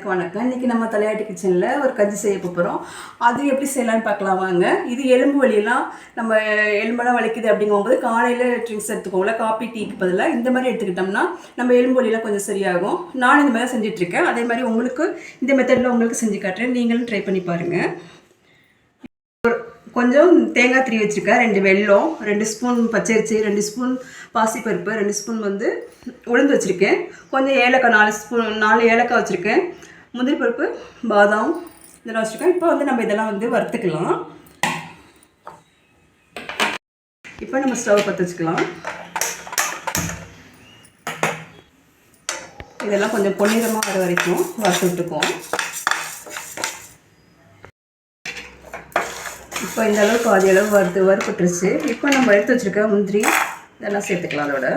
வணக்கம். இன்றைக்கி நம்ம தலையாட்டி கிச்சனில் ஒரு கஞ்சி செய்ய போகிறோம். அது எப்படி செய்யலான்னு பார்க்கலாம் வாங்க. இது எலும்பு வலியெல்லாம் நம்ம எலும்பெல்லாம் வலிக்குது அப்படிங்கும்போது காலையில் ட்ரிங்க்ஸ் எடுத்துக்கோங்கள, காப்பி டீக்கு பதிலாக இந்த மாதிரி எடுத்துக்கிட்டோம்னா நம்ம எலும்பு வலியெல்லாம் கொஞ்சம் சரியாகும். நான் இந்த மாதிரி செஞ்சிட்ருக்கேன். அதே மாதிரி உங்களுக்கு இந்த மெத்தடில் உங்களுக்கு செஞ்சு காட்டுறேன். நீங்களும் ட்ரை பண்ணி பாருங்கள். கொஞ்சம் தேங்காய் திரி வச்சுருக்கேன், 2 வெல்லம், 2 ஸ்பூன் பச்சரிசி, 2 ஸ்பூன் பாசிப்பருப்பு, 2 ஸ்பூன் உளுந்து வச்சுருக்கேன். கொஞ்சம் ஏலக்காய் 4 ஏலக்காய் வச்சுருக்கேன். முந்திரி பருப்பு, பாதாம் இதெல்லாம் வச்சுருக்கேன். இப்போ நம்ம இதெல்லாம் வறுத்துக்கலாம். இப்போ நம்ம ஸ்டவ் பற்ற வச்சுக்கலாம். இதெல்லாம் கொஞ்சம் பொன்னிறமாக வர வரைக்கும் வறுத்து விட்டுக்குவோம். இப்போ இந்த அளவுக்கு பாதி அளவு வறுப்பட்டுருச்சு. இப்போ நம்ம எடுத்து வச்சுருக்க முந்திரி இதெல்லாம் சேர்த்துக்கலாம். அதோட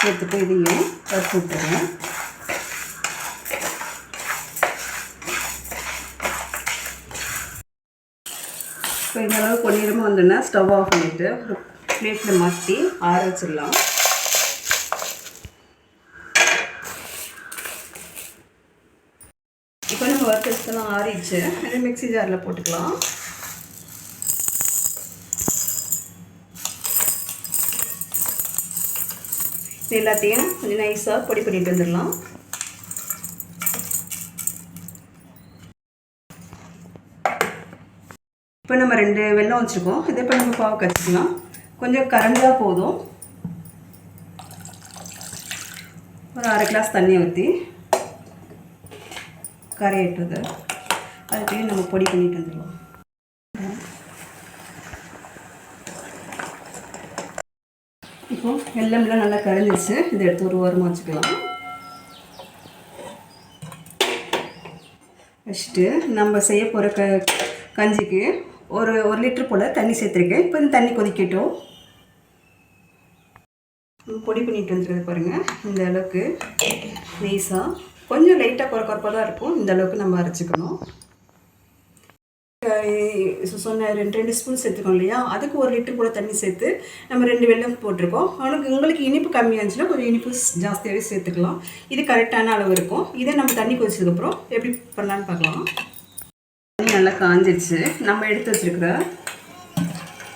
சேர்த்துட்டு இதையும் வறுத்து விட்டுருங்க. இப்போ இந்த அளவு பொன்னிறமாக வந்தோன்னா ஸ்டவ் ஆஃப் பண்ணிவிட்டு ஒரு பிளேட்டில் மாற்றி ஆற வச்சிடலாம். இப்போ நம்ம வறுத்து வச்சதெல்லாம் ஆறிடுச்சு. அதை மிக்ஸி ஜாரில் போட்டுக்கலாம். இது எல்லாத்தையும் கொஞ்சம் நைஸாக பொடி பண்ணிட்டு வந்துடலாம். இப்போ நம்ம 2 வெல்லம் வச்சுருக்கோம். இதை இப்போ நம்ம பாவு கச்சிக்கலாம். கொஞ்சம் கரைஞ்சா போதும். ஒரு 1/2 கிளாஸ் தண்ணியை ஊற்றி கரையிட்டுது. அதுக்கு நம்ம பொடி பண்ணிட்டு வந்துடலாம். இப்போ வெல்லம்லாம் நல்லா கரைஞ்சிச்சு. இதை எடுத்து ஒரு ஓரமாக வச்சுக்கலாம். வச்சுட்டு நம்ம செய்ய போகிற கஞ்சிக்கு ஒரு லிட்டர் போல் தண்ணி சேர்த்துருக்கேன். இப்போ இந்த தண்ணி கொதிக்கட்டும். பொடி பண்ணிட்டு வந்துருக்குது பாருங்கள். இந்த அளவுக்கு நைஸாக கொஞ்சம் லைட்டாக குறப்பாக தான் இருக்கும். இந்த அளவுக்கு நம்ம அரைச்சிக்கணும். சொன்ன 2 ஸ்பூன் சேர்த்துக்கோம் இல்லையா, அதுக்கு 1 லிட்டர் கூட தண்ணி சேர்த்து நம்ம 2 வெல்லம் போட்டிருக்கோம். உங்களுக்கு இனிப்பு கம்மியாக இருந்துச்சுன்னா கொஞ்சம் இனிப்பு ஜாஸ்தியாகவே சேர்த்துக்கலாம். இது கரெக்டான அளவு இருக்கும். இதை நம்ம தண்ணி கொதிச்சதுக்கப்புறம் எப்படி பண்ணலான்னு பார்க்கலாம். தண்ணி நல்லா காஞ்சிடுச்சு. நம்ம எடுத்து வச்சுருக்கிற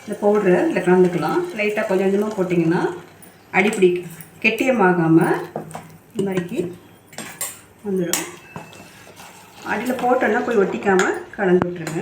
இந்த பவுடரை இதில் கலந்துக்கலாம். லைட்டாக கொஞ்சம் கொஞ்சமாக போட்டிங்கன்னா அடிப்பிடி கெட்டியமாகாமல் இந்த மாதிரிக்கு வந்துடும். அடியில் போட்டோன்னா போய் ஒட்டிக்காமல் கலந்து விட்டுருங்க.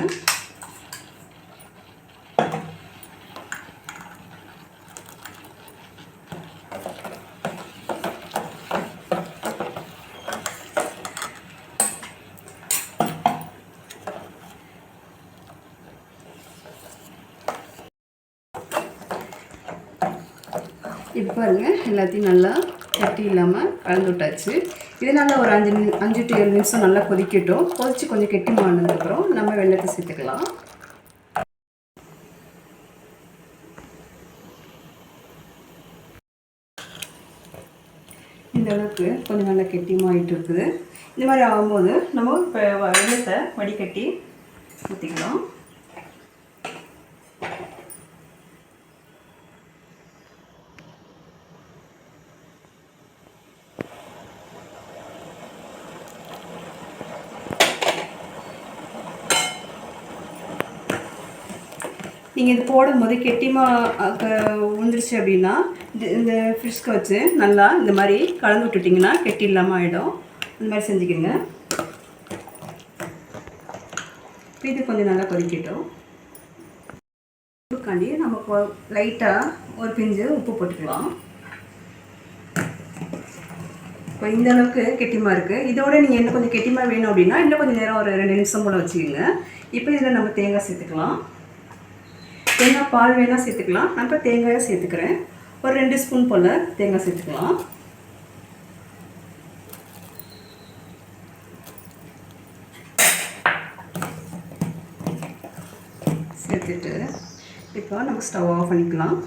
இப்போ பாருங்கள், எல்லாத்தையும் நல்லா கட்டி இல்லாமல் கலந்து விட்டாச்சு. இதனால் ஒரு 5 to 7 நிமிஷம் நல்லா கொதிக்கட்டும். கொதித்து கொஞ்சம் கெட்டிமானதுக்கப்புறம் நம்ம வெல்லத்தை சேர்த்துக்கலாம். இந்த அளவுக்கு கொஞ்சம் நல்லா கெட்டிமாகிட்டு இருக்குது. இந்த மாதிரி ஆகும்போது நம்ம இப்போ வெல்லத்தை வடிகட்டி ஊற்றிக்கலாம். நீங்கள் இது போடும்போது கெட்டிமாக விழுந்துருச்சு அப்படின்னா இந்த ஃப்ரிஷ்கை வச்சு நல்லா இந்த மாதிரி கலந்து விட்டுட்டிங்கன்னா கெட்டி இல்லாமல் ஆகிடும். இந்த மாதிரி செஞ்சுக்கோங்க. இது கொஞ்சம் நல்லா கொதிக்கட்டும். உப்புக்காண்டி நம்ம லைட்டாக ஒரு பிஞ்சு உப்பு போட்டுக்கலாம். இப்போ இந்த அளவுக்கு கெட்டிமாக இருக்குது. இதோட நீங்கள் இன்னும் கொஞ்சம் கெட்டிமாக வேணும் அப்படின்னா இன்னும் கொஞ்சம் நேரம் ஒரு 2 நிமிஷம் போல் வச்சுக்கோங்க. இப்போ இதில் நம்ம தேங்காய் சேர்த்துக்கலாம். தேங்காய் பால் வேணால் சேர்த்துக்கலாம். நான் இப்போ தேங்காயை சேர்த்துக்கிறேன். ஒரு 2 ஸ்பூன் போல் தேங்காய் சேர்த்துக்கலாம். சேர்த்துட்டு இப்போ நம்ம ஸ்டவ் ஆஃப் பண்ணிக்கலாம்.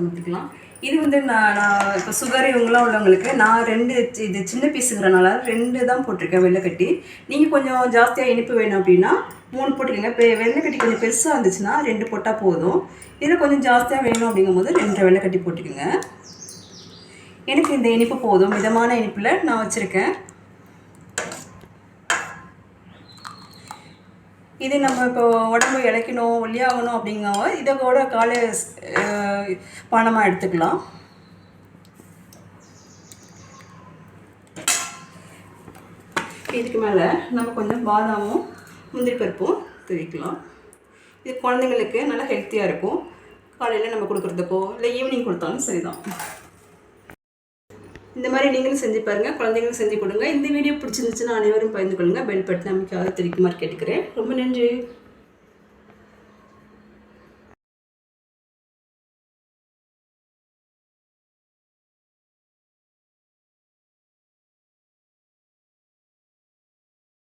ஊற்றிக்கலாம். இது நான் இப்போ சுகர் இவங்களாம் உள்ளவங்களுக்கு நான் 2 இது சின்ன பீஸுங்கிறனால 2 தான் போட்டிருக்கேன் வெள்ளைக்கட்டி. நீங்கள் கொஞ்சம் ஜாஸ்தியாக இனிப்பு வேணும் அப்படின்னா 3 போட்டுக்கோங்க. இப்போ வெள்ளைக்கட்டி கொஞ்சம் பெருசாக இருந்துச்சுன்னா 2 போட்டால் போதும். இதில் கொஞ்சம் ஜாஸ்தியாக வேணும் அப்படிங்கும்போது 2 வெள்ளைக்கட்டி போட்டுக்கோங்க. எனக்கு இந்த இனிப்பு போதும், மிதமான இனிப்பில் நான் வச்சுருக்கேன். இது நம்ம இப்போ உடம்பு இளைக்கணும், ஒல்லியாகணும் அப்படிங்கிறவங்க இதை கூட காலை பானமாக எடுத்துக்கலாம். இதுக்கு மேலே நம்ம கொஞ்சம் பாதாமும் முந்திரி பருப்பும் தூவிக்கலாம். இது குழந்தைங்களுக்கு நல்லா ஹெல்த்தியாக இருக்கும். காலையில் நம்ம கொடுக்குறதுக்கோ இல்லை ஈவினிங் கொடுத்தாலும் சரிதான். இந்த மாதிரி நீங்களும் செஞ்சு பாருங்கள், குழந்தைங்களும் செஞ்சு கொடுங்க. இந்த வீடியோ பிடிச்சிருந்துச்சுன்னா அனைவரும் பகிர்ந்து கொள்ளுங்கள். பெல் பட்டன் அமைக்காத தெரிவிக்குமாறு கேட்டுக்கிறேன். ரொம்ப நன்றி.